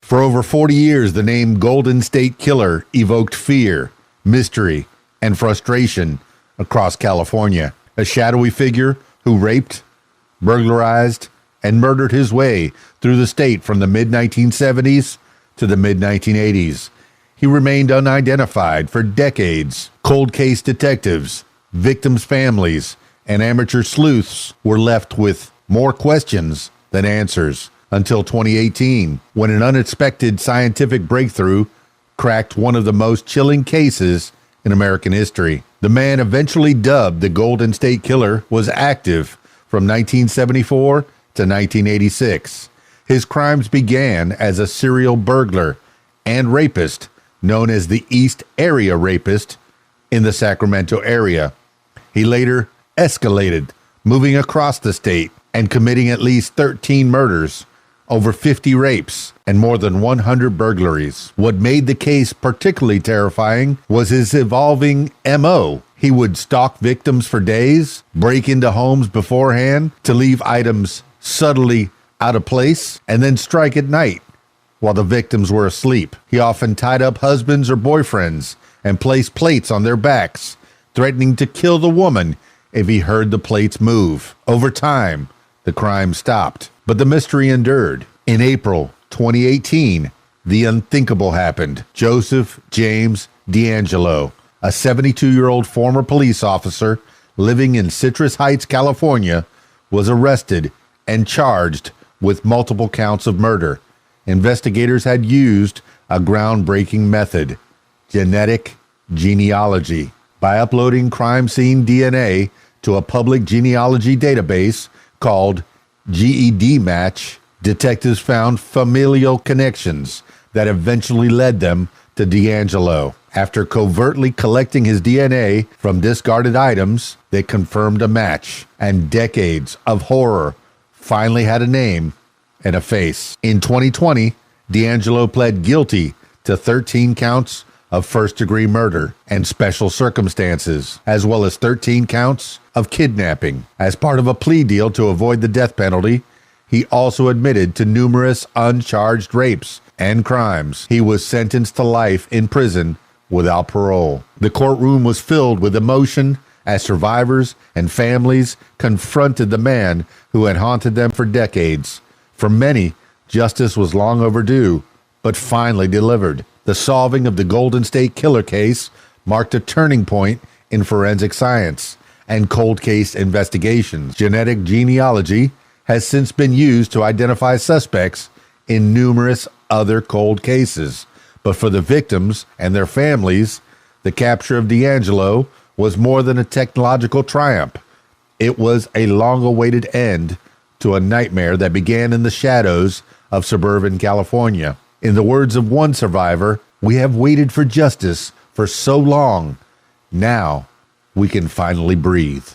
For over 40 years, the name Golden State Killer evoked fear, mystery, and frustration across California. A shadowy figure who raped, burglarized, and murdered his way through the state from the mid-1970s to the mid-1980s. He remained unidentified for decades. Cold case detectives, victims' families, and amateur sleuths were left with more questions than answers until 2018, when an unexpected scientific breakthrough cracked one of the most chilling cases in American history. The man eventually dubbed the Golden State Killer was active from 1974 to 1986. His crimes began as a serial burglar and rapist known as the East Area Rapist in the Sacramento area. He later escalated, moving across the state and committing at least 13 murders, over 50 rapes, and more than 100 burglaries. What made the case particularly terrifying was his evolving MO. He would stalk victims for days, break into homes beforehand to leave items subtly out of place, and then strike at night while the victims were asleep. He often tied up husbands or boyfriends and placed plates on their backs, threatening to kill the woman if he heard the plates move. Over time, the crime stopped, but the mystery endured. In April 2018, the unthinkable happened. Joseph James D'Angelo, a 72-year-old former police officer living in Citrus Heights, California, was arrested and charged with multiple counts of murder. Investigators had used a groundbreaking method, genetic genealogy. By uploading crime scene DNA to a public genealogy database called GED Match, detectives found familial connections that eventually led them to D'Angelo. After covertly collecting his DNA from discarded items, they confirmed a match, and decades of horror finally had a name and a face. In 2020, D'Angelo pled guilty to 13 counts of first-degree murder and special circumstances, as well as 13 counts of kidnapping. As part of a plea deal to avoid the death penalty, he also admitted to numerous uncharged rapes and crimes. He was sentenced to life in prison without parole. The courtroom was filled with emotion as survivors and families confronted the man who had haunted them for decades. For many, justice was long overdue, but finally delivered. The solving of the Golden State Killer case marked a turning point in forensic science and cold case investigations. Genetic genealogy has since been used to identify suspects in numerous other cold cases. But for the victims and their families, the capture of D'Angelo was more than a technological triumph. It was a long-awaited end to a nightmare that began in the shadows of suburban California. In the words of one survivor, "We have waited for justice for so long. Now we can finally breathe."